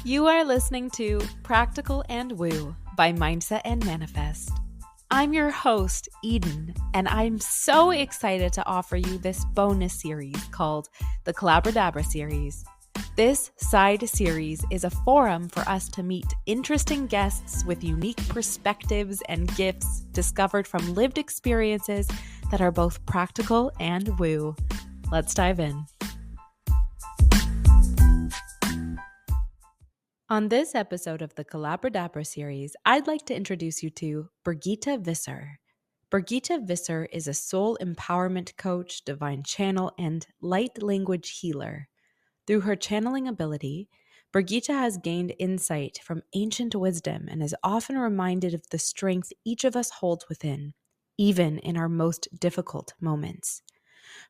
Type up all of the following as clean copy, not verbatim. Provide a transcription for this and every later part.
You are listening to Practical and Woo by Mindset and Manifest. I'm your host, Eden, and I'm so excited to offer you this bonus series called the CBRDBR series. This side series is a forum for us to meet interesting guests with unique perspectives and gifts discovered from lived experiences that are both practical and woo. Let's dive in. On this episode of the CBRDBR series, I'd like to introduce you to Birgitta Visser. Birgitta Visser is a soul empowerment coach, divine channel, and light language healer. Through her channeling ability, Birgitta has gained insight from ancient wisdom and is often reminded of the strength each of us holds within, even in our most difficult moments.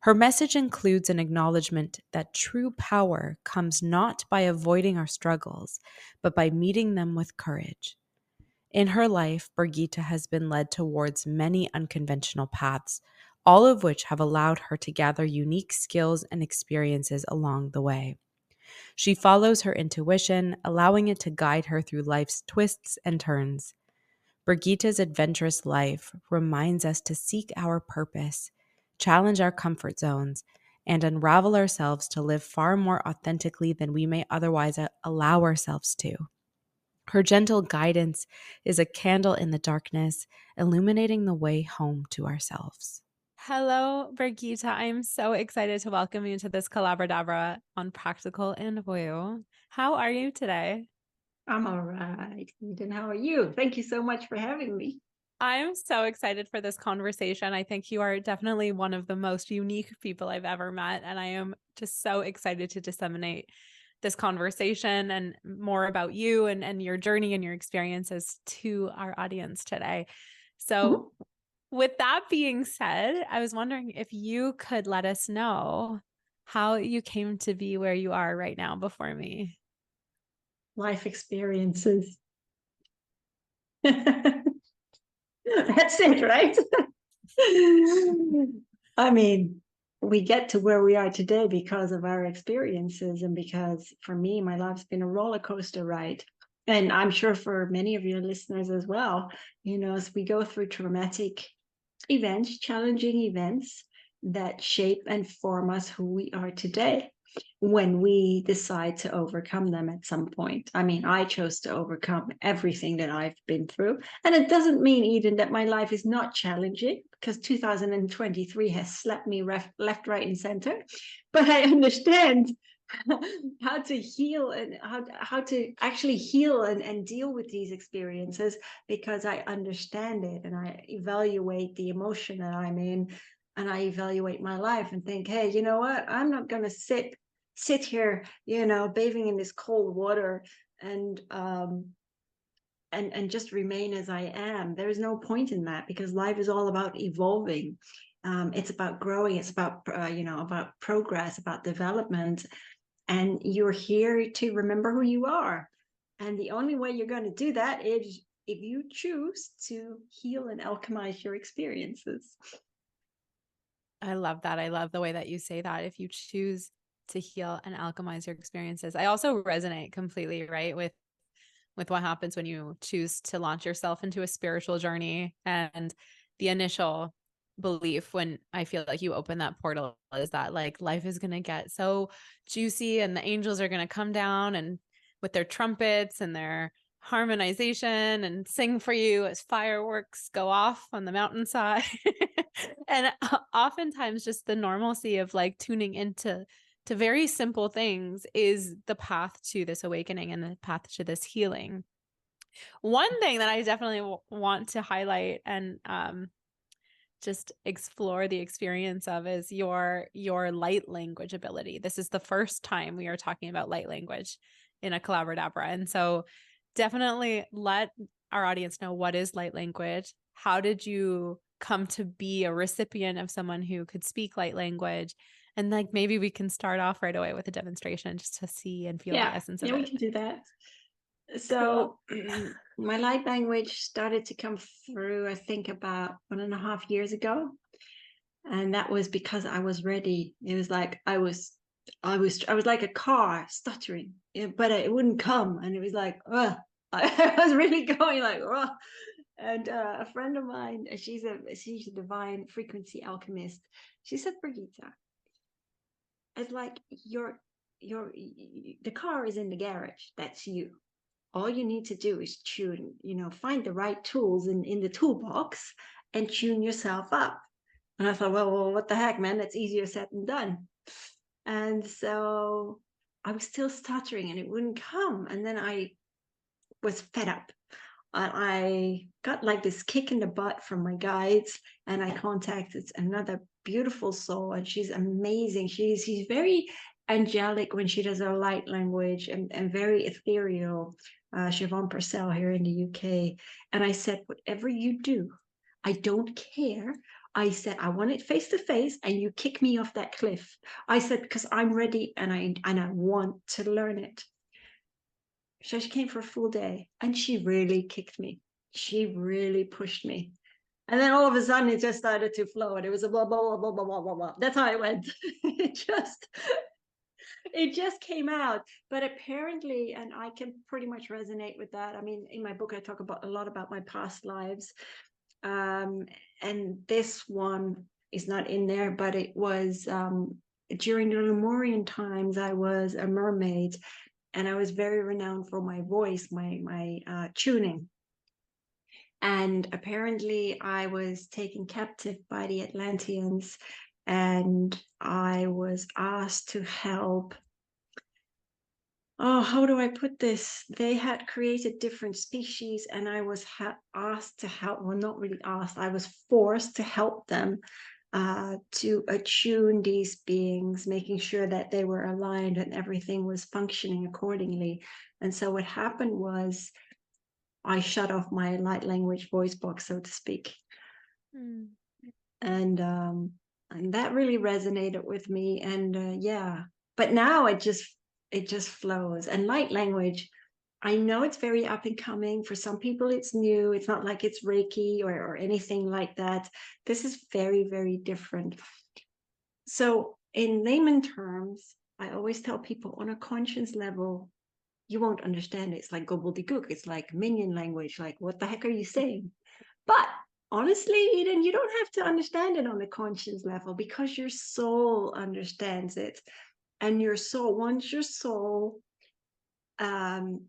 Her message includes an acknowledgement that true power comes not by avoiding our struggles, but by meeting them with courage. In her life, Birgitta has been led towards many unconventional paths, all of which have allowed her to gather unique skills and experiences along the way. She follows her intuition, allowing it to guide her through life's twists and turns. Birgitta's adventurous life reminds us to seek our purpose, challenge our comfort zones, and unravel ourselves to live far more authentically than we may otherwise allow ourselves to. Her gentle guidance is a candle in the darkness, illuminating the way home to ourselves. Hello, Birgitta. I'm so excited to welcome you to this CBRDBR on Practical and Woo. How are you today? I'm all right. Eden, how are you? Thank you so much for having me. I'm so excited for this conversation. I think you are definitely one of the most unique people I've ever met, and I am just so excited to disseminate this conversation and more about you and your journey and your experiences to our audience today. So with that being said, I was wondering if you could let us know how you came to be where you are right now before me. Life experiences. That's it, right? I mean, we get to where we are today because of our experiences, and because for me, my life's been a roller coaster ride. And I'm sure for many of your listeners as well, as we go through traumatic events, challenging events that shape and form us who we are today when we decide to overcome them at some point. I mean, I chose to overcome everything that I've been through. And it doesn't mean, Eden, that my life is not challenging, because 2023 has slapped me left, right, and center. But I understand how to heal and how to actually heal and deal with these experiences, because I understand it and I evaluate the emotion that I'm in, and I evaluate my life and think, hey, you know what? I'm not going to sit here, bathing in this cold water and just remain as I am. There is no point in that, because life is all about evolving. It's about growing. It's about about progress, about development. And you're here to remember who you are. And the only way you're going to do that is if you choose to heal and alchemize your experiences. I love that. I love the way that you say that. If you choose to heal and alchemize your experiences. I also resonate completely, right, with what happens when you choose to launch yourself into a spiritual journey. And the initial belief when I feel like you open that portal is that like life is going to get so juicy and the angels are going to come down and with their trumpets and their harmonization and sing for you as fireworks go off on the mountainside. And oftentimes just the normalcy of like tuning into very simple things is the path to this awakening and the path to this healing. One thing that I definitely want to highlight and just explore the experience of is your light language ability. This is the first time we are talking about light language in a CBRDBR. And so definitely let our audience know, what is light language? How did you come to be a recipient of someone who could speak light language? And like maybe we can start off right away with a demonstration just to see and feel the essence of it. We can do that. So cool. My light language started to come through, I think, about 1.5 years ago. And that was because I was ready. It was like I was I was like a car stuttering, but it wouldn't come, and it was like, I was really going like, ugh. And a friend of mine, she's a divine frequency alchemist. She said, Birgitta, it's like your the car is in the garage. That's you. All you need to do is tune, find the right tools in the toolbox and tune yourself up. And I thought, well, what the heck, man? That's easier said than done. And so I was still stuttering and it wouldn't come. And then I was fed up. I got like this kick in the butt from my guides, and I contacted another beautiful soul, and she's amazing. She's very angelic when she does her light language, and very ethereal. Siobhan Purcell here in the UK. And I said, whatever you do, I don't care. I said, I want it face to face, and you kick me off that cliff. I said, because I'm ready and I want to learn it. So she came for a full day and she really kicked me. She really pushed me. And then all of a sudden it just started to flow and it was a blah, blah, blah, blah, blah, blah, blah. That's how it went. It just came out. But apparently, and I can pretty much resonate with that. I mean, in my book, I talk about a lot about my past lives. And this one is not in there, but it was during the Lemurian times, I was a mermaid, and I was very renowned for my voice, my tuning. And apparently, I was taken captive by the Atlanteans, and I was asked to help. Oh, how do I put this? They had created different species, and I was asked to help. Well, not really asked. I was forced to help them to attune these beings, making sure that they were aligned and everything was functioning accordingly. And so what happened was I shut off my light language voice box, so to speak. Mm. And that really resonated with me. And yeah, but now it just flows. And light language, I know it's very up and coming. For some people, it's new. It's not like it's Reiki or anything like that. This is very, very different. So, in layman terms, I always tell people on a conscience level, you won't understand it. It's like gobbledygook. It's like minion language. Like, what the heck are you saying? But honestly, Eden, you don't have to understand it on a conscience level because your soul understands it. And your soul, once your soul um,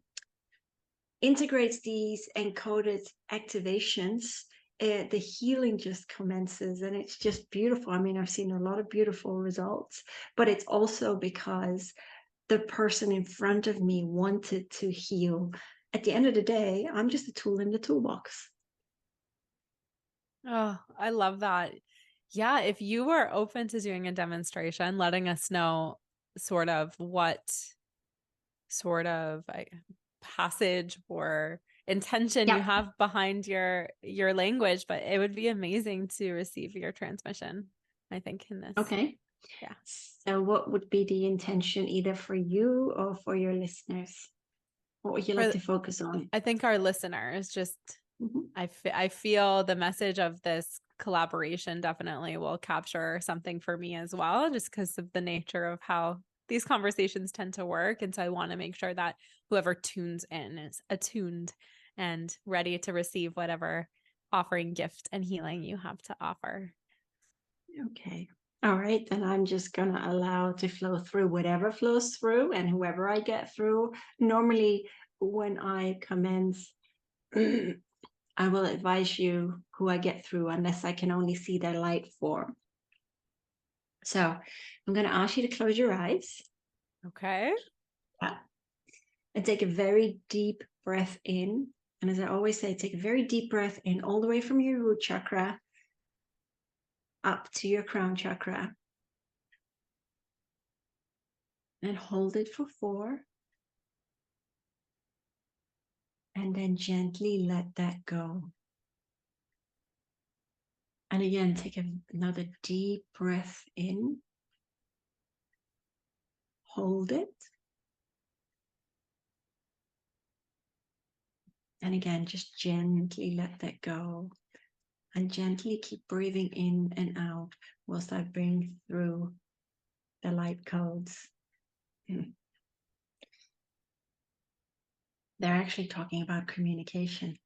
integrates these encoded activations, the healing just commences, and it's just beautiful. I mean, I've seen a lot of beautiful results, but it's also because the person in front of me wanted to heal. At the end of the day, I'm just a tool in the toolbox. Oh, I love that. Yeah, if you were open to doing a demonstration, letting us know sort of what sort of passage or intention you Yeah. have behind your language, but it would be amazing to receive your transmission, I think, in this. Okay. Yeah. So what would be the intention either for you or for your listeners? What would you like to focus on? I think our listeners just, I feel the message of this collaboration definitely will capture something for me as well, just because of the nature of how these conversations tend to work. And so I want to make sure that whoever tunes in is attuned and ready to receive whatever offering, gift, and healing you have to offer. Okay. All right. Then I'm just going to allow to flow through whatever flows through and whoever I get through. Normally, when I commence, I will advise you who I get through unless I can only see their light form. So I'm going to ask you to close your eyes. Okay. Yeah. And take a very deep breath in. And as I always say, take a very deep breath in all the way from your root chakra up to your crown chakra. And hold it for 4. And then gently let that go. And again, take another deep breath in. Hold it. And again, just gently let that go. And gently keep breathing in and out whilst I bring through the light codes. They're actually talking about communication.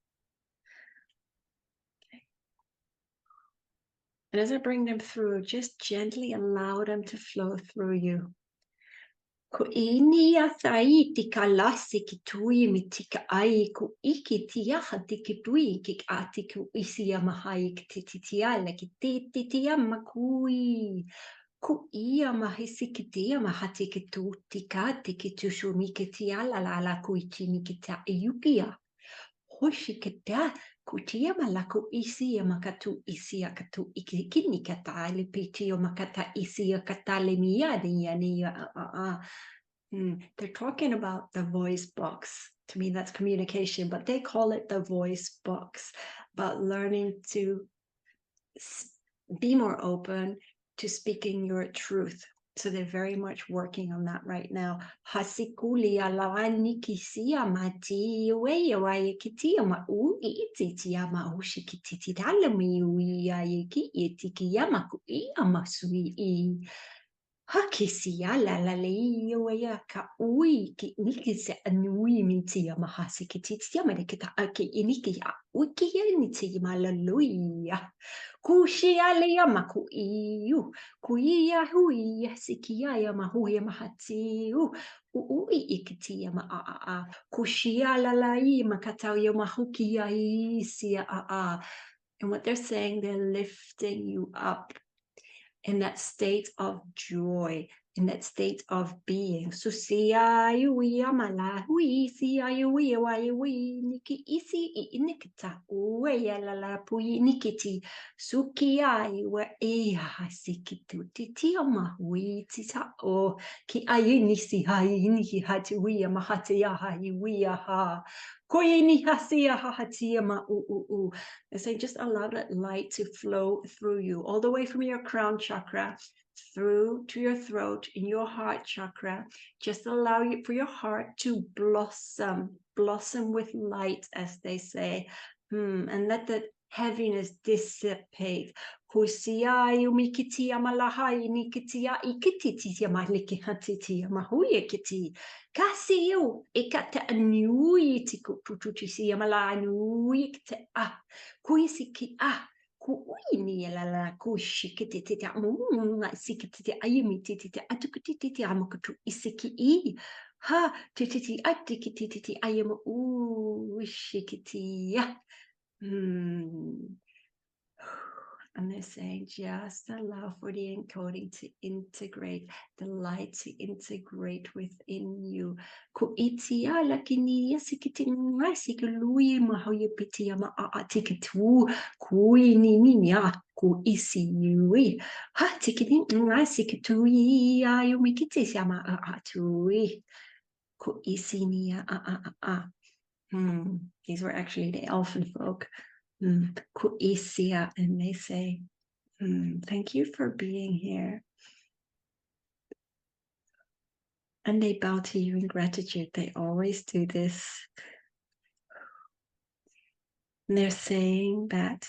And as I bring them through, just gently allow them to flow through you. Ko inia thai tika lasi ki tui mi tika ai ko iki tiaha tiki tui ki ati ko isia mahai ki titiala ki tititia makui. Ko ia mahisi ki tia mahati ki tu tika tiki tushu mi ki tiala la la kuichi mi ki ta iukia. Hoshi ki ta kutia malaku isia makatu isia katu ikini kata ali pitio makata isia kata le miadi yani They're talking about the voice box. To me, that's communication, but they call it the voice box, about learning to be more open to speaking your truth. So they're very much working on that right now. Hasikuli alawani kisia mati weya waya kitia ma u iti ma ushi kititi dalami uya yiki iti yama ku ama sui Hakisia la la leo ya ka ui ki niki se anui miti ya mahasi ki titi ya kita ake iniki ya uki ya niti ma la luia kushi ya le ya maku iu kui ya hui ya siki ya mahu ya mahati ui ikiti ya ma kushi ya la la I makatau ya mahuki ya isi ya and what they're saying, they're lifting you up in that state of joy, in that state of being. So siya yui amala hui siya yui wai niki isi inikita uwe la la pui nikiti sukia iwe eha sikitu titi ama hui tita o ki ayi nisi hai niki hati wi mahati ya hai wi ha koini hasia hahatia ma u. I say just allow that light to flow through you, all the way from your crown chakra through to your throat, in your heart chakra. Just allow it for your heart to blossom with light, as they say. And let that heaviness dissipate. Kusia yumikitia malahai nikitia ikititia maliki hatitia mahuye kiti. Kasio ikata anui tiku tututisia malanui kite kuisiki kuini la la kushikitita sikitita ayimitita atukitita amakatu isiki ha tititi atikititi ayama shikitia. And they're saying just allow for the encoding to integrate, the light to integrate within you. Kuitia lakini sikitinga sikului mahoye pitia ma atikitu kui ninya kuisi yui. Ha tikitin sikitui ayumikiti sama atui kuisi nia These were actually the elfin folk. Kuisia, and they say, thank you for being here. And they bow to you in gratitude. They always do this. And they're saying that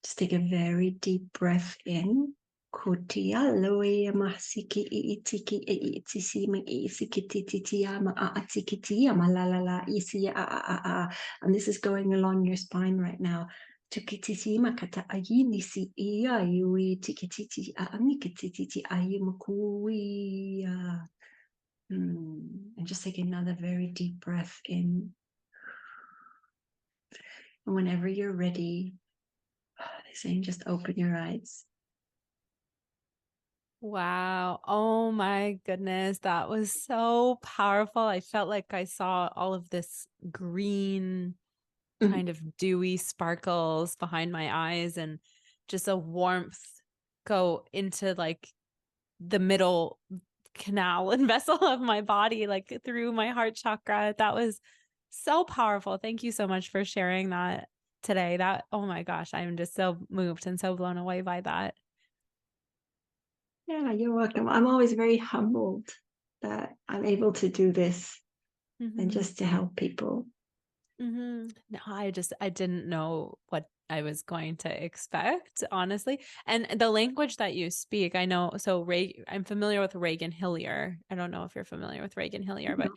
just take a very deep breath in. Kutia loe masiki itiki itisi ma isikititia ma atikitia ma la la la isi and this is going along your spine right now. Tukititi makata ayini si iya yui tikititi amikititi ayimakui. And just take another very deep breath in. And whenever you're ready, they're saying just open your eyes. Wow. Oh my goodness. That was so powerful. I felt like I saw all of this green kind of dewy sparkles behind my eyes and just a warmth go into like the middle canal and vessel of my body, like through my heart chakra. That was so powerful. Thank you so much for sharing that today. That, oh my gosh, I'm just so moved and so blown away by that. Yeah, you're welcome. I'm always very humbled that I'm able to do this and just to help people. No, I didn't know what I was going to expect, honestly. And the language that you speak, I know. So I'm familiar with Reagan Hillier. I don't know if you're familiar with Reagan Hillier, but No.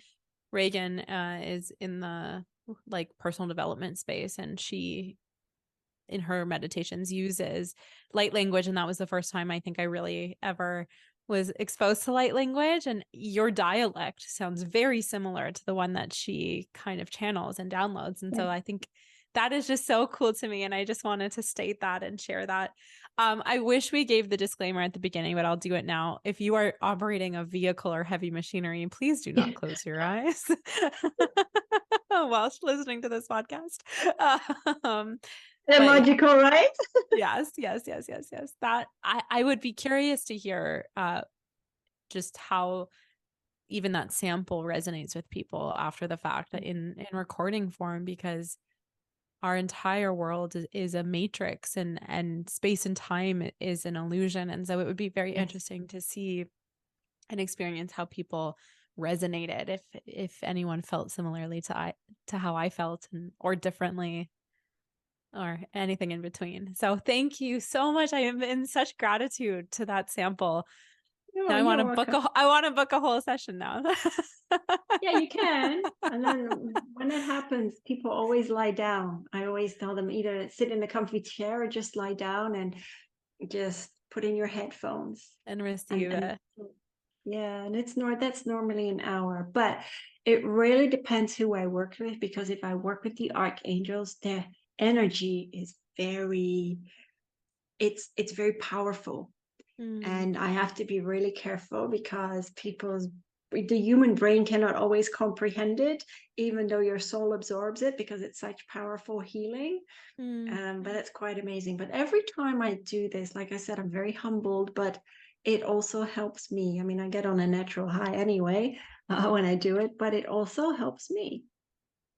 Reagan is in the like personal development space, and she in her meditations uses light language. And that was the first time I think I really ever was exposed to light language. And your dialect sounds very similar to the one that she kind of channels and downloads. And Yeah. so I think that is just so cool to me. And I just wanted to state that and share that. I wish we gave the disclaimer at the beginning, but I'll do it now. If you are operating a vehicle or heavy machinery, please do not close your eyes whilst listening to this podcast. Um, They're but yeah, logical, right? yes. That I would be curious to hear just how even that sample resonates with people after the fact in recording form, because our entire world is a matrix, and space and time is an illusion. And so it would be very Yes. interesting to see and experience how people resonated, if anyone felt similarly to how I felt, and or differently, or anything in between. So thank you so much. I am in such gratitude to that sample. Oh, Now you're welcome. I want to book a whole session now. Yeah, you can. And then when that happens, people always lie down. I always tell them either sit in a comfy chair or just lie down and just put in your headphones. And receive And it. yeah, and that's normally an hour, but it really depends who I work with, because if I work with the archangels, their energy is it's very powerful. Mm, And I have to be really careful because the human brain cannot always comprehend it, even though your soul absorbs it because it's such powerful healing. mm. But it's quite amazing. But every time I do this, like I said, I'm very humbled, but it also helps me. I mean, I get on a natural high anyway when I do it, but it also helps me.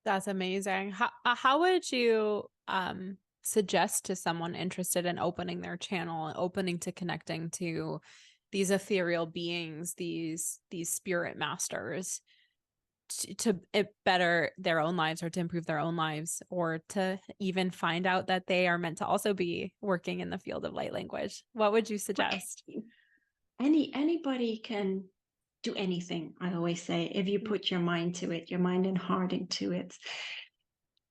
That's amazing. How would you suggest to someone interested in opening their channel, opening to connecting to these ethereal beings, these spirit masters, to better their own lives, or to improve their own lives, or to even find out that they are meant to also be working in the field of light language? What would you suggest? Anybody can do anything, I always say, if you put your mind to it, your mind and heart into it.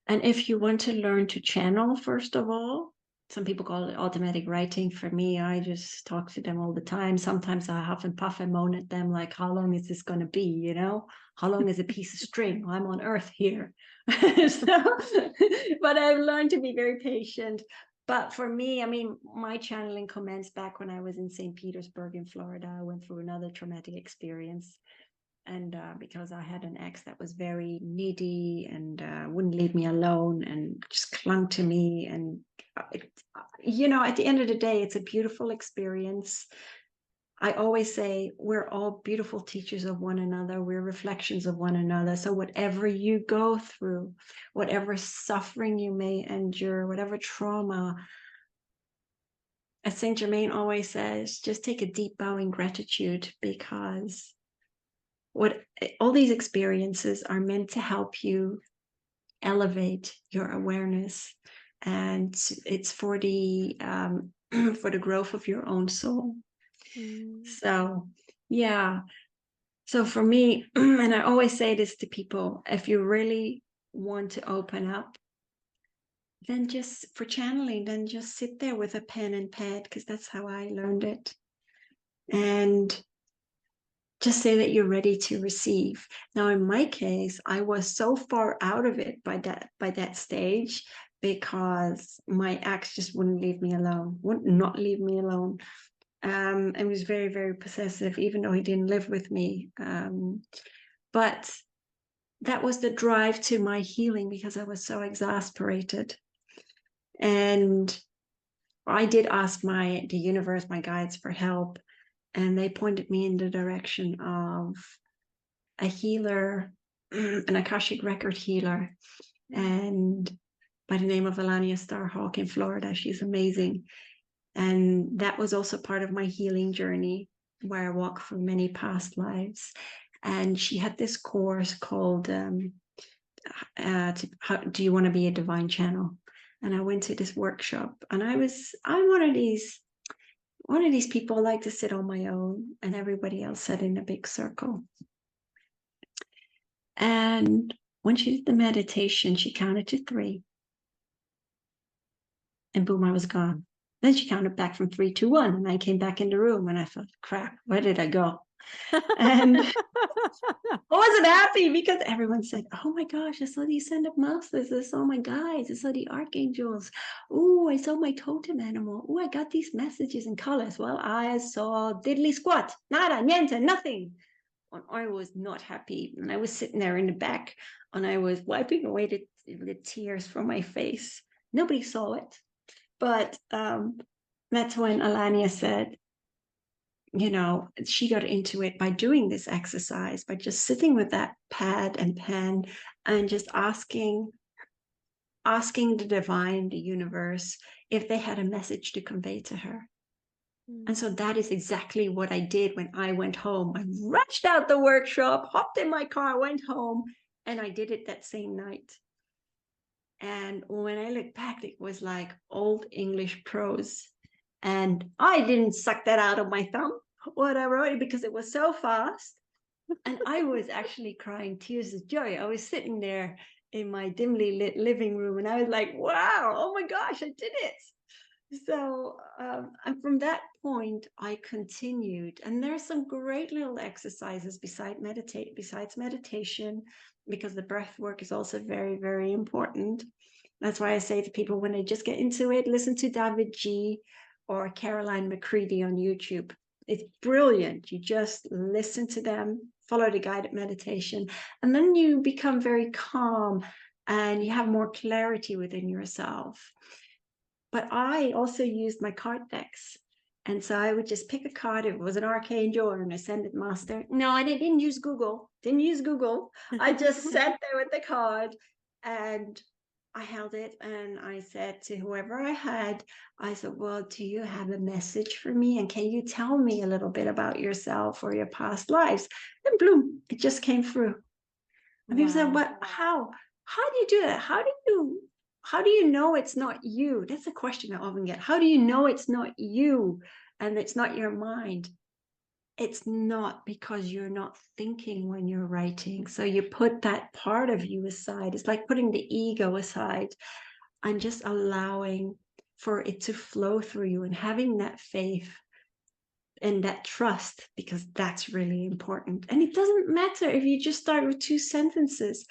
And if you want to learn to channel, first of all, some people call it automatic writing. For me, I just talk to them all the time. Sometimes I huff and puff and moan at them, like, how long is this going to be? How long is a piece of string? I'm on Earth here. So, but I've learned to be very patient. But for me, I mean, my channeling commenced back when I was in St. Petersburg in Florida. I went through another traumatic experience, and because I had an ex that was very needy and wouldn't leave me alone and just clung to me. And at the end of the day, it's a beautiful experience. I always say we're all beautiful teachers of one another. We're reflections of one another. So whatever you go through, whatever suffering you may endure, whatever trauma, as Saint Germain always says, just take a deep bow in gratitude, because what all these experiences are meant to help you elevate your awareness, and it's for the for the growth of your own soul. Mm, So yeah, so for me, and I always say this to people, if you really want to open up, then just for channeling, then just sit there with a pen and pad, because that's how I learned it, and just say that you're ready to receive. Now, in my case, I was so far out of it by that stage, because my ex just wouldn't leave me alone, would not leave me alone, and was very, very possessive, even though he didn't live with me. But that was the drive to my healing, because I was so exasperated, and I did ask the universe, my guides, for help, and they pointed me in the direction of a healer, an Akashic record healer, mm, and by the name of Alania Starhawk in Florida. She's amazing. And that was also part of my healing journey, where I walk through many past lives. And she had this course called Do You Want to Be a Divine Channel? and I went to this workshop, and I'm one of these people I like to sit on my own, and everybody else sat in a big circle. And when she did the meditation, she counted to 3, and boom, I was gone. Then she counted back from 3, 2, 1, and I came back in the room, and I thought, crap, where did I go? And I wasn't happy because everyone said, "Oh my gosh, I saw the ascended masters. I saw my guides. I saw the archangels. Oh, I saw my totem animal. Oh, I got these messages in colors." Well, I saw diddly squat, nada, niente, nothing. And I was not happy. And I was sitting there in the back, and I was wiping away the tears from my face. Nobody saw it. But that's when Alania said, she got into it by doing this exercise, by just sitting with that pad and pen and just asking the divine, the universe, if they had a message to convey to her. And so that is exactly what I did when I went home. I rushed out the workshop, hopped in my car, went home, and I did it that same night. And when I look back, it was like old English prose. And I didn't suck that out of my thumb when I wrote it because it was so fast. And I was actually crying tears of joy. I was sitting there in my dimly lit living room, and I was like, wow, oh my gosh, I did it. So, and from that point, I continued. And there's some great little exercises besides meditation, because the breath work is also very, very important. That's why I say to people when they just get into it, listen to David G or Caroline McCready on YouTube. It's brilliant. You just listen to them, follow the guided meditation, and then you become very calm and you have more clarity within yourself. But I also used my card decks. And so I would just pick a card. If it was an archangel or an ascended master. No, I didn't use Google. Didn't use Google. I just sat there with the card, and I held it, and I said to whoever I had, I said, well, do you have a message for me? And can you tell me a little bit about yourself or your past lives? And bloom, it just came through. And people said, Wow. but how? How do you do that? How do you know it's not you? That's a question I often get. How do you know it's not you and it's not your mind? It's not because you're not thinking when you're writing. So you put that part of you aside. It's like putting the ego aside and just allowing for it to flow through you and having that faith and that trust, because that's really important. And it doesn't matter if you just start with 2 sentences,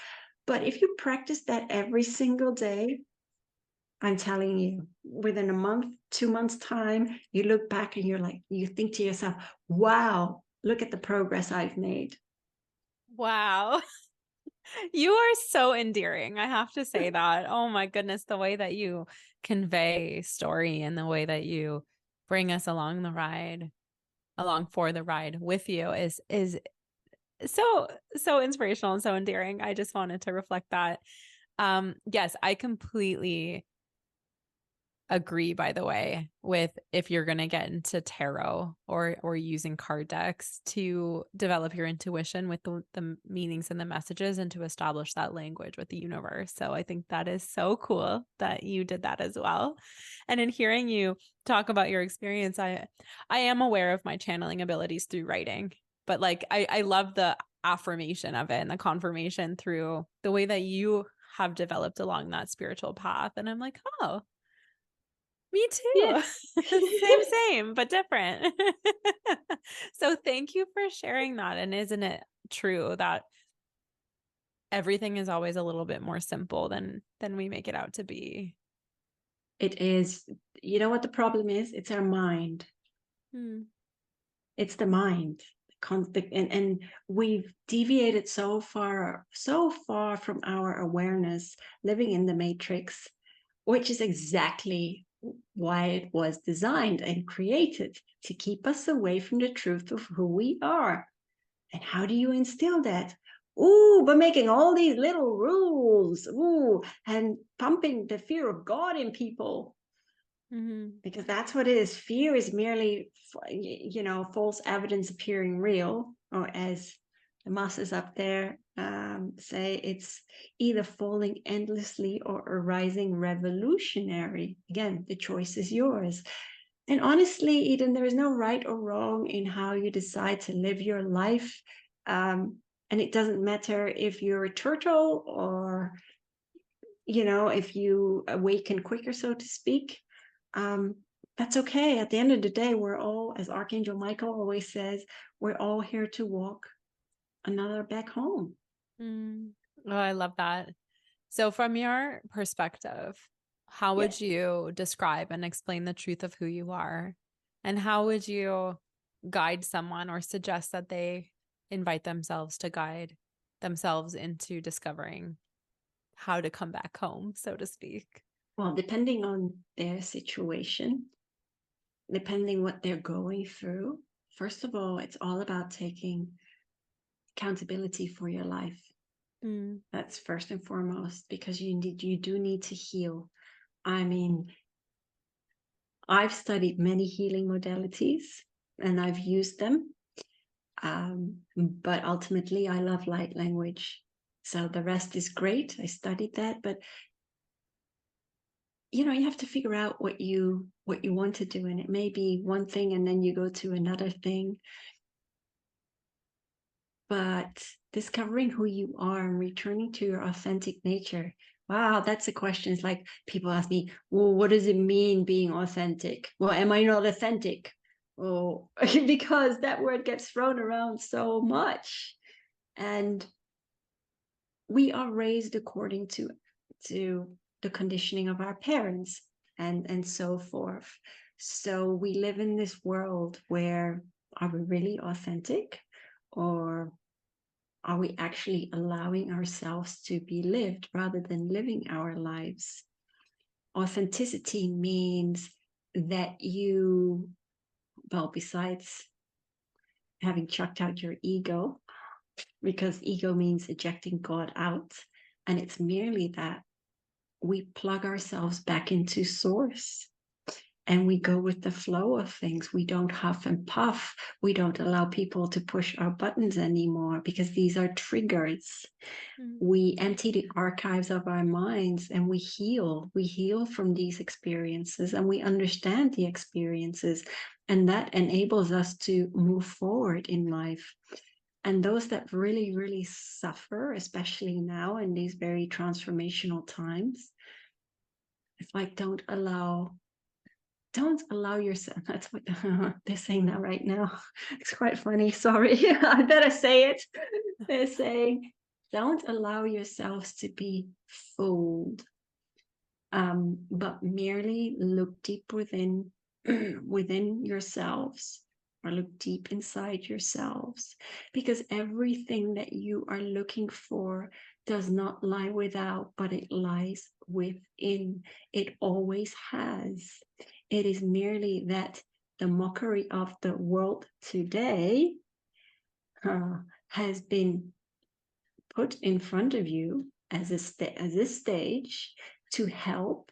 but if you practice that every single day, I'm telling you, within a month, 2 months' time, you look back and you think to yourself, wow, look at the progress I've made. Wow. You are so endearing. I have to say that. Oh my goodness, the way that you convey story and the way that you bring us along the ride, along for the ride with you is so inspirational and so endearing. I just wanted to reflect that. Yes, I completely agree, by the way, with if you're going to get into tarot or using card decks to develop your intuition with the meanings and the messages and to establish that language with the universe. So I think that is so cool that you did that as well. And in hearing you talk about your experience, I am aware of my channeling abilities through writing, but like I love the affirmation of it and the confirmation through the way that you have developed along that spiritual path. And I'm like, oh, me Yeah. too. Same, but different. So thank you for sharing that. And isn't it true that everything is always a little bit more simple than we make it out to be? It is. You know what the problem is? It's our mind. Hmm. It's the mind. And we've deviated so far from our awareness, living in the matrix, which is exactly why it was designed and created, to keep us away from the truth of who we are. And how do you instill that? Ooh, by making all these little rules, ooh, and pumping the fear of God in people, Mm-hmm. because that's what it is. Fear is merely, false evidence appearing real, or as the masters up there say it's either falling endlessly or arising revolutionary. Again, the choice is yours. And honestly, Eden, there is no right or wrong in how you decide to live your life. And it doesn't matter if you're a turtle or, if you awaken quicker, so to speak. Um, that's okay. At the end of the day, we're all, as Archangel Michael always says, we're all here to walk another back home. Mm. Oh, I love that. So, from your perspective, how Yeah. would you describe and explain the truth of who you are? And how would you guide someone or suggest that they invite themselves to guide themselves into discovering how to come back home, so to speak? Well, depending on their situation, depending what they're going through, first of all, it's all about taking accountability for your life. Mm. That's first and foremost, because you do need to heal. I mean, I've studied many healing modalities and I've used them. But ultimately, I love light language. So the rest is great. I studied that, but you have to figure out what you want to do, and it may be one thing, and then you go to another thing. But discovering who you are and returning to your authentic nature. Wow, that's a question. It's like people ask me, well, what does it mean being authentic? Well, am I not authentic? Oh, because that word gets thrown around so much. And we are raised according to the conditioning of our parents and so forth. So we live in this world where, are we really authentic, or are we actually allowing ourselves to be lived rather than living our lives? Authenticity means that well, besides having chucked out your ego, because ego means ejecting God out, and it's merely that we plug ourselves back into source and we go with the flow of things. We don't huff and puff. We don't allow people to push our buttons anymore because these are triggers. Mm. We empty the archives of our minds and we heal. We heal from these experiences and we understand the experiences. And that enables us to move forward in life. And those that really, really suffer, especially now in these very transformational times, it's like don't allow yourself. That's what they're saying that right now. It's quite funny. Sorry, I better say it. They're saying, don't allow yourselves to be fooled, but merely look deep within within yourselves, or look deep inside yourselves, because everything that you are looking for does not lie without, but it lies within. It always has. It is merely that the mockery of the world today has been put in front of you as a stage to help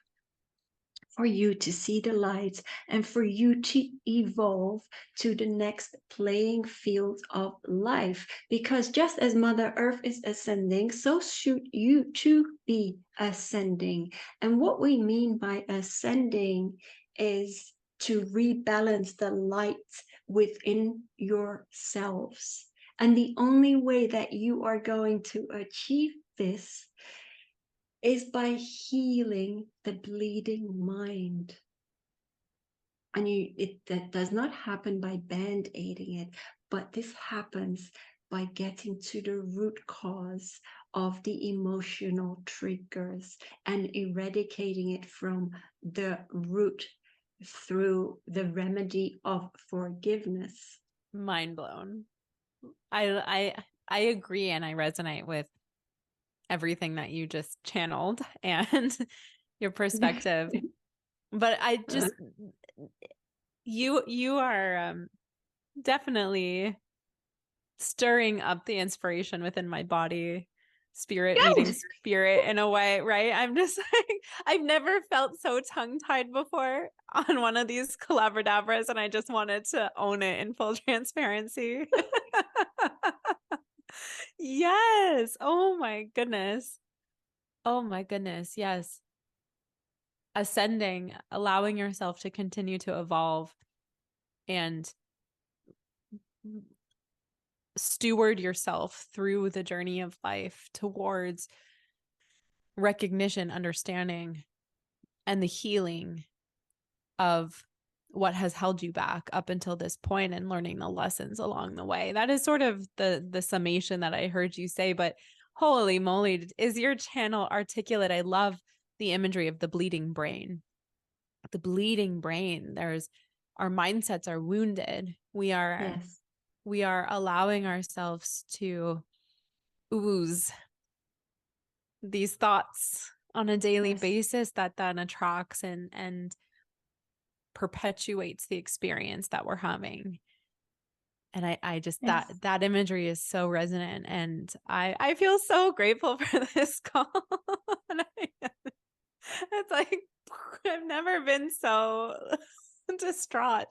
for you to see the light and for you to evolve to the next playing field of life. Because just as Mother Earth is ascending, so should you too be ascending. And what we mean by ascending is to rebalance the light within yourselves. And the only way that you are going to achieve this is by healing the bleeding mind. And that does not happen by band-aiding it, but this happens by getting to the root cause of the emotional triggers and eradicating it from the root through the remedy of forgiveness. Mind blown. I agree and I resonate with everything that you just channeled and your perspective. But I just you are definitely stirring up the inspiration within my body, spirit meeting Good. spirit in a way, right? I'm just like, I've never felt so tongue-tied before on one of these collaboradabras, and I just wanted to own it in full transparency. Yes. Oh my goodness. Oh my goodness. Yes. Ascending, allowing yourself to continue to evolve and steward yourself through the journey of life towards recognition, understanding, and the healing of what has held you back up until this point and learning the lessons along the way. That is sort of the summation that I heard you say, but holy moly, is your channel articulate? I love the imagery of the bleeding brain. The bleeding brain. There's our mindsets are wounded. Yes. We are allowing ourselves to ooze these thoughts on a daily Yes. basis that then attracts and perpetuates the experience that we're having. And I just Yes. that imagery is so resonant, and I feel so grateful for this call. It's like I've never been so distraught.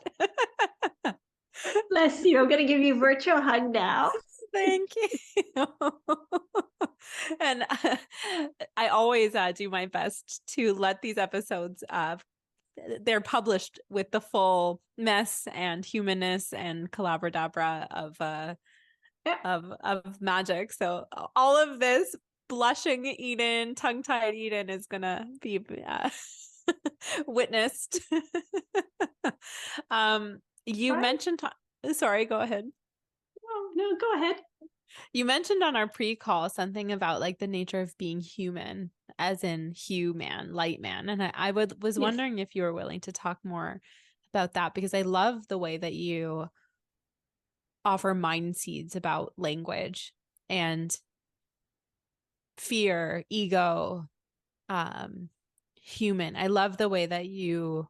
Bless you. I'm going to give you a virtual hug now. Thank you. And I always do my best to let these episodes they're published with the full mess and humanness and calabradabra Yeah. of magic. So all of this blushing Eden, tongue-tied Eden is gonna be witnessed. You Right. mentioned, sorry, go ahead. No, no, go ahead. You mentioned on our pre-call something about like the nature of being human, as in human, light man. And I was Yes. wondering if you were willing to talk more about that, because I love the way that you offer mind seeds about language and fear, ego, um, human. I love the way that you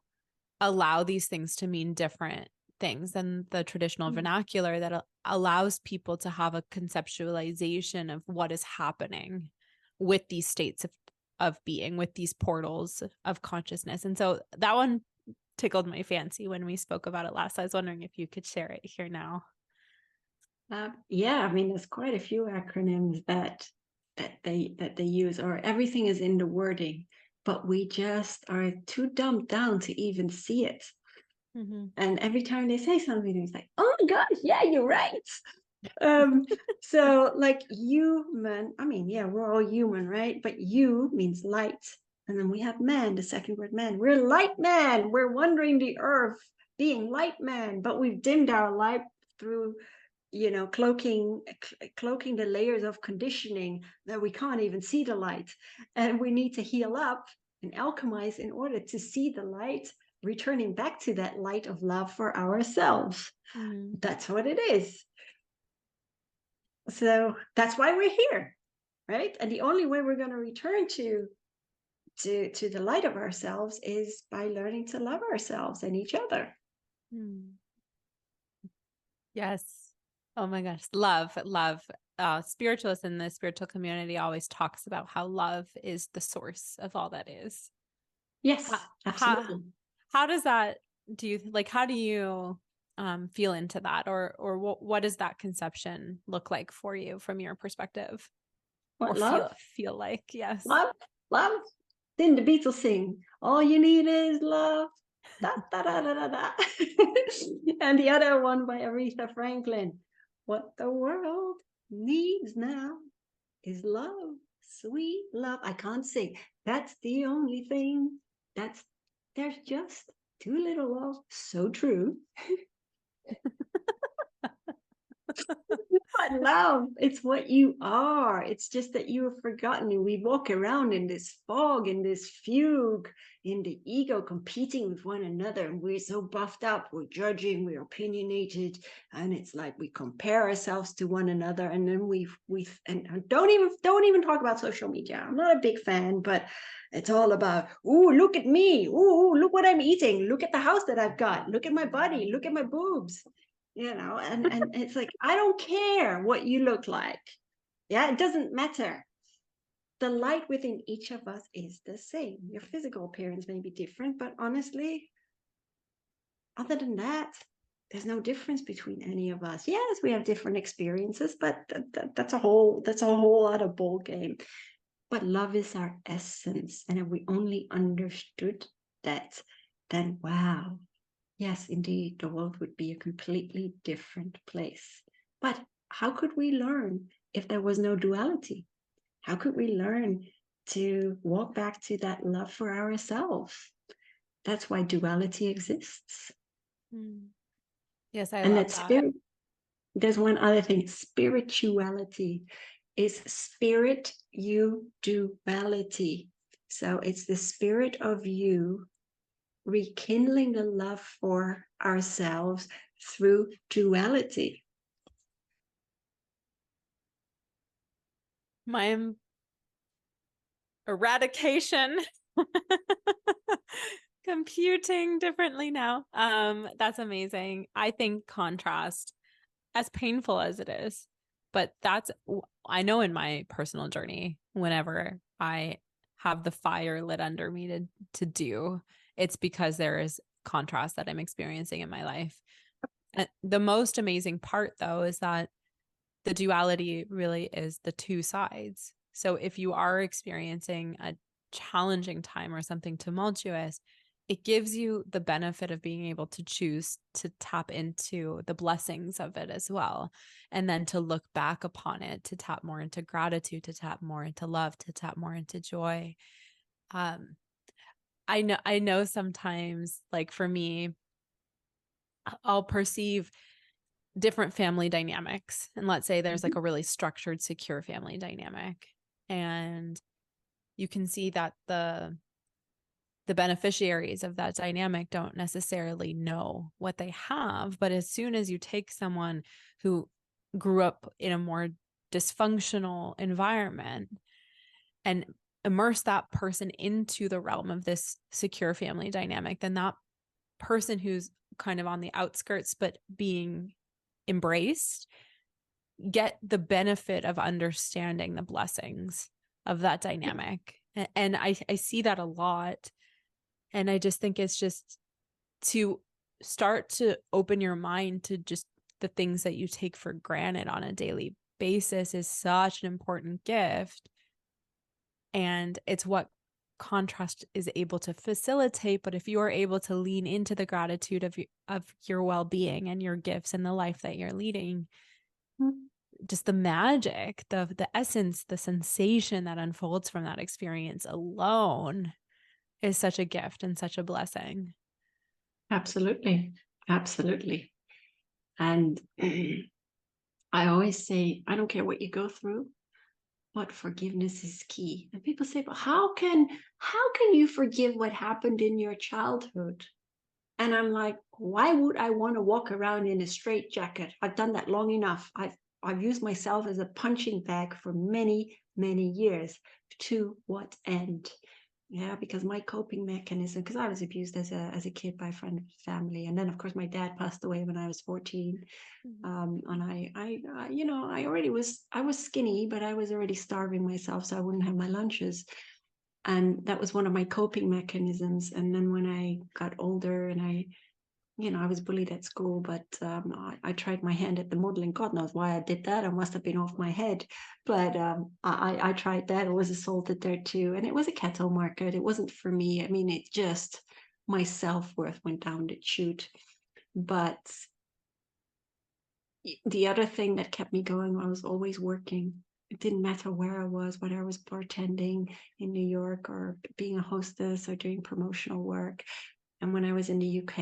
allow these things to mean different things than the traditional Mm. vernacular that allows people to have a conceptualization of what is happening with these states of being, with these portals of consciousness. And so that one tickled my fancy when we spoke about it last. I was wondering if you could share it here now. Yeah, I mean, there's quite a few acronyms that they use, or everything is in the wording, but we just are too dumbed down to even see it. Mm-hmm. And every time they say something, it's like, oh my gosh, yeah, you're right. Um, so like human, I mean, yeah, we're all human, right? But you means light. And then we have man, the second word man. We're light man. We're wandering the earth, being light man, but we've dimmed our light through, cloaking the layers of conditioning that we can't even see the light. And we need to heal up and alchemize in order to see the light, returning back to that light of love for ourselves. Mm-hmm. That's what it is. So that's why we're here, right? And the only way we're going to return to the light of ourselves is by learning to love ourselves and each other. Yes. Oh my gosh. Love, love. Spiritualists in the spiritual community always talks about how love is the source of all that is. How, Yes, how, absolutely. how does that, do you like, how do you feel into that, or what does that conception look like for you from your perspective, or What love? feel like? Yes. Love? Love? Then the Beatles sing, all you need is love. Da, da, da, da, da, da. And the other one by Aretha Franklin. What the world needs now is love, sweet love. I can't sing. That's the only thing. That's there's just too little love. So true. But love, it's what you are. It's just that you have forgotten. We walk around in this fog, in this fugue, in the ego competing with one another. And we're so buffed up, we're judging, we're opinionated. And it's like we compare ourselves to one another. And then and don't even talk about social media. I'm not a big fan, but it's all about, ooh, look at me. Ooh, look what I'm eating. Look at the house that I've got. Look at my body. Look at my boobs. And it's like, I don't care what you look like. Yeah, it doesn't matter. The light within each of us is the same. Your physical appearance may be different, but honestly, other than that, there's no difference between any of us. Yes, we have different experiences, but that's a whole other ball game. But love is our essence, and if we only understood that, then wow, yes, indeed, the world would be a completely different place. But how could we learn if there was no duality? How could we learn to walk back to that love for ourselves? That's why duality exists. Mm. Yes, I And love that that. spirit, there's one other thing, spirituality is spirit you duality. So it's the spirit of you rekindling the love for ourselves through duality. My eradication computing differently now. That's amazing. I think contrast, as painful as it is, but I know in my personal journey, whenever I have the fire lit under me to do, it's because there is contrast that I'm experiencing in my life. And the most amazing part, though, is that the duality really is the two sides. So if you are experiencing a challenging time or something tumultuous, it gives you the benefit of being able to choose to tap into the blessings of it as well. And then to look back upon it, to tap more into gratitude, to tap more into love, to tap more into joy. Um, I know sometimes, like for me, I'll perceive different family dynamics. And let's say there's like a really structured, secure family dynamic. And you can see that the beneficiaries of that dynamic don't necessarily know what they have. But as soon as you take someone who grew up in a more dysfunctional environment and immerse that person into the realm of this secure family dynamic, then that person who's kind of on the outskirts but being embraced get the benefit of understanding the blessings of that dynamic. And I see that a lot. And I just think it's just to start to open your mind to just the things that you take for granted on a daily basis is such an important gift. And it's what contrast is able to facilitate. But if you are able to lean into the gratitude of your well-being and your gifts and the life that you're leading, just the magic, the essence, the sensation that unfolds from that experience alone is such a gift and such a blessing. Absolutely. Absolutely. And I always say, I don't care what you go through, but forgiveness is key. And people say, but how can you forgive what happened in your childhood? And I'm like, why would I want to walk around in a straitjacket? I've done that long enough. I've used myself as a punching bag for many, many years. To what end? Yeah, because my coping mechanism, because I was abused as a kid by a friend of the family, and then of course my dad passed away when I was 14. And I already I was skinny, but I was already starving myself, so I wouldn't have my lunches, and that was one of my coping mechanisms. And then when I got older, and I was bullied at school, but I tried my hand at the modeling. God knows why I did that. I must have been off my head. But I tried that. I was assaulted there too. And it was a cattle market. It wasn't for me. I mean, it just, my self-worth went down the chute. But the other thing that kept me going, I was always working. It didn't matter where I was, whether I was bartending in New York or being a hostess or doing promotional work. And when I was in the UK,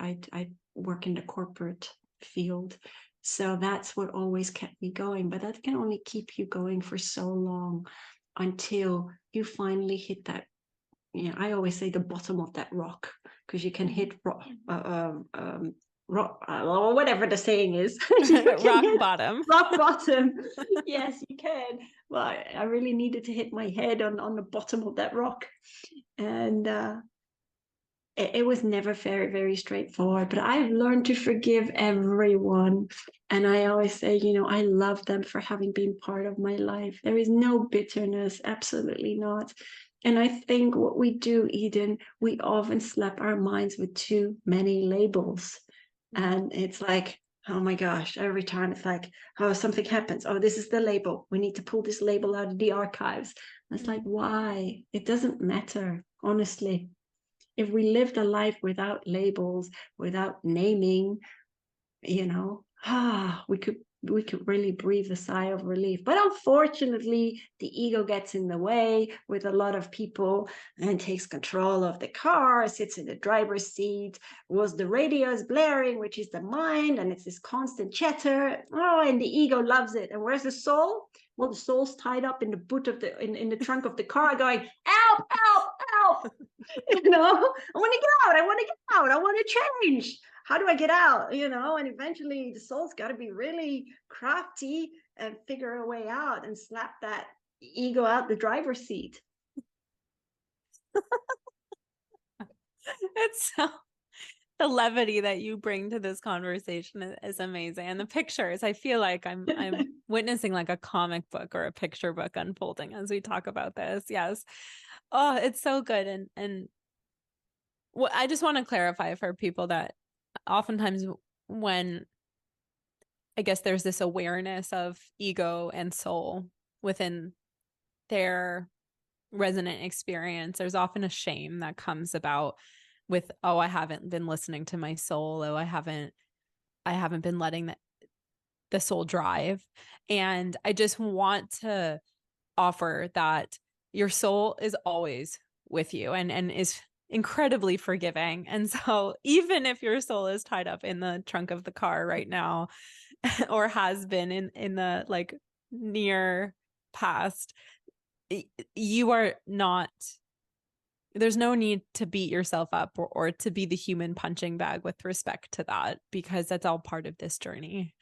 I'd work in the corporate field. So that's what always kept me going. But that can only keep you going for so long until you finally hit that. I always say the bottom of that rock, because you can hit rock, rock, or whatever the saying is. You can Rock hit bottom. rock bottom. Yes, you can. Well, I really needed to hit my head on the bottom of that rock. And it was never very, very straightforward, but I've learned to forgive everyone. And I always say, I love them for having been part of my life. There is no bitterness, absolutely not. And I think what we do, Eden, we often slap our minds with too many labels. And it's like, oh my gosh, every time it's like, oh, something happens. Oh, this is the label. We need to pull this label out of the archives. And it's like, Mm. why? It doesn't matter, honestly. If we lived a life without labels, without naming, we could really breathe a sigh of relief. But unfortunately, the ego gets in the way with a lot of people and takes control of the car, sits in the driver's seat, was the radio is blaring, which is the mind, and it's this constant chatter. Oh, and the ego loves it. And where's the soul? Well, the soul's tied up in the boot of the trunk of the car, going, help, help, help. I want to get out. I want to get out. I want to change. How do I get out? And eventually the soul's got to be really crafty and figure a way out and slap that ego out the driver's seat. It's so the levity that you bring to this conversation is amazing. And the pictures, I feel like I'm witnessing like a comic book or a picture book unfolding as we talk about this. Yes. Oh, it's so good. And what I just want to clarify for people that oftentimes when I guess there's this awareness of ego and soul within their resonant experience, there's often a shame that comes about with, oh, I haven't been listening to my soul. Oh, I haven't been letting the soul drive. And I just want to offer that your soul is always with you and is incredibly forgiving. And so even if your soul is tied up in the trunk of the car right now, or has been in the like near past, you are not, there's no need to beat yourself up or to be the human punching bag with respect to that, because that's all part of this journey.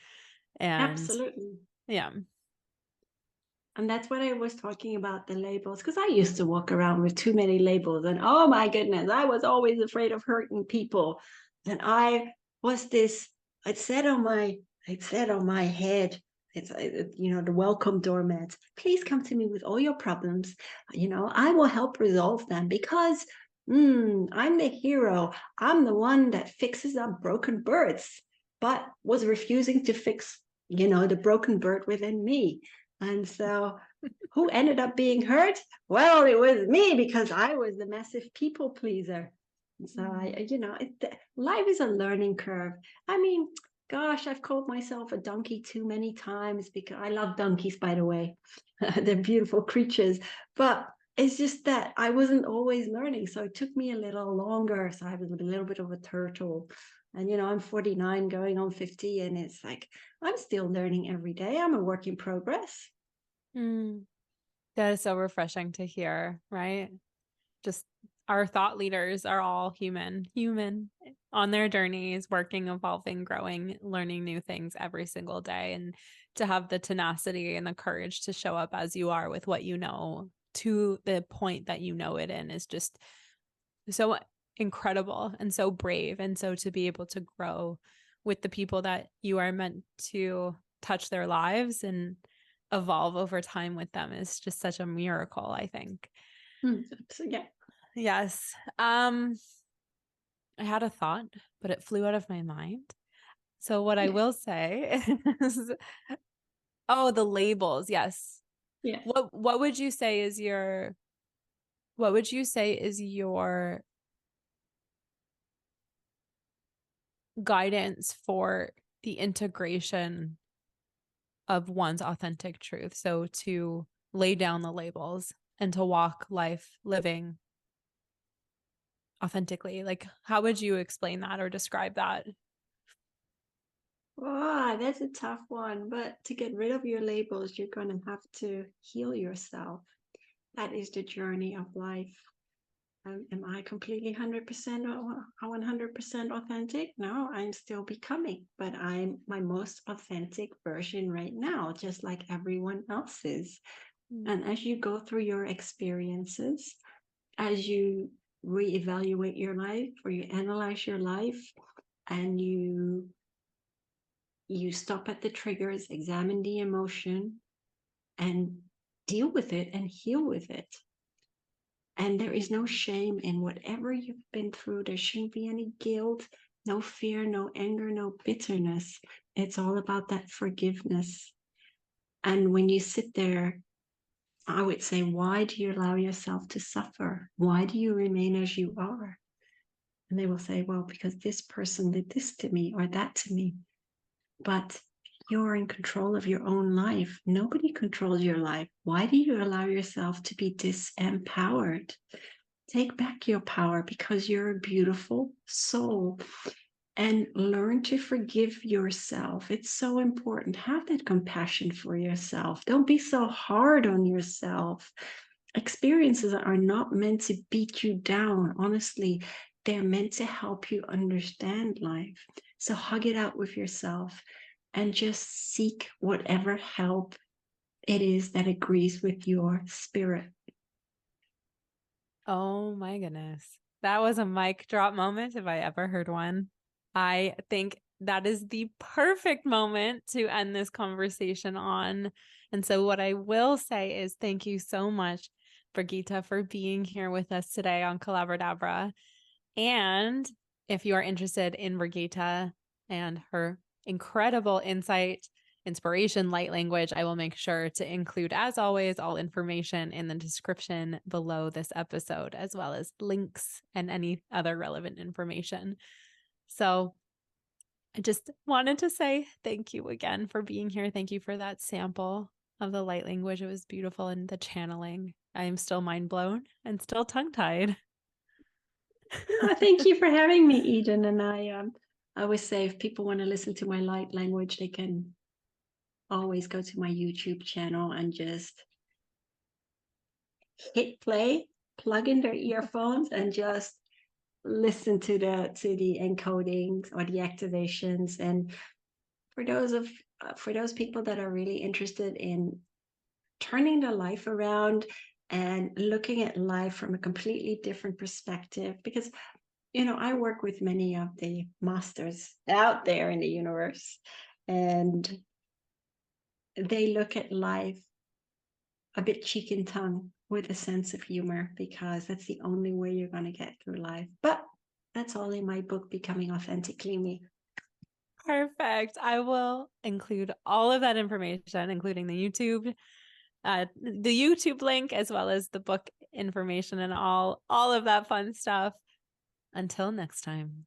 And Absolutely. yeah. And that's what I was talking about, the labels, because I used to walk around with too many labels. And oh my goodness, I was always afraid of hurting people. And I was this, I'd said on my head, it's the welcome doormat. Please come to me with all your problems. I will help resolve them because I'm the hero. I'm the one that fixes up broken birds, but was refusing to fix, the broken bird within me. And so who ended up being hurt? Well, it was me because I was the massive people pleaser. So life is a learning curve. I mean, gosh, I've called myself a donkey too many times because I love donkeys, by the way. They're beautiful creatures, but it's just that I wasn't always learning. So it took me a little longer. So I was a little bit of a turtle. And, I'm 49 going on 50. And it's like, I'm still learning every day. I'm a work in progress. Mm. That is so refreshing to hear, right? Just our thought leaders are all human on their journeys, working, evolving, growing, learning new things every single day. And to have the tenacity and the courage to show up as you are with what you know to the point that you know it in is just so incredible and so brave. And so to be able to grow with the people that you are meant to touch their lives and evolve over time with them is just such a miracle, I think. So, yeah. Yes. I had a thought, but it flew out of my mind. So what I Yeah. will say is, oh, the labels. Yes. Yes. What would you say is your guidance for the integration of one's authentic truth? So to lay down the labels and to walk life living authentically. Like, how would you explain that or describe that? Oh, that's a tough one. But to get rid of your labels, you're going to have to heal yourself. That is the journey of life. Am I completely 100% or 100% authentic? No, I'm still becoming, but I'm my most authentic version right now, just like everyone else is. Mm. And as you go through your experiences, as you reevaluate your life or you analyze your life and you stop at the triggers, examine the emotion, and deal with it and heal with it. And there is no shame in whatever you've been through. There shouldn't be any guilt. No fear, no anger, no bitterness. It's all about that forgiveness. And when you sit there, I would say, why do you allow yourself to suffer? Why do you remain as you are? And they will say, well, because this person did this to me or that to me. But you're in control of your own life. Nobody controls your life. Why do you allow yourself to be disempowered? Take back your power because you're a beautiful soul, and learn to forgive yourself. It's so important. Have that compassion for yourself. Don't be so hard on yourself. Experiences are not meant to beat you down. Honestly, they're meant to help you understand life. So hug it out with yourself and just seek whatever help it is that agrees with your spirit. Oh my goodness. That was a mic drop moment if I ever heard one. I think that is the perfect moment to end this conversation on. And so, what I will say is thank you so much, Birgitta, for being here with us today on CBRDBR. And if you are interested in Birgitta and her incredible insight, inspiration, light language, I will make sure to include, as always, all information in the description below this episode, as well as links and any other relevant information. So I just wanted to say thank you again for being here. Thank you for that sample of the light language. It was beautiful, and the channeling. I am still mind blown and still tongue tied. Thank you for having me, Eden. And I always say if people want to listen to my light language, they can always go to my YouTube channel and just hit play, plug in their earphones, and just listen to the encodings or the activations. And for those people that are really interested in turning their life around and looking at life from a completely different perspective, because I work with many of the masters out there in the universe, and they look at life a bit cheek and tongue with a sense of humor, because that's the only way you're going to get through life. But that's all in my book, Becoming Authentically Me. Perfect. I will include all of that information, including the YouTube link, as well as the book information and all of that fun stuff. Until next time.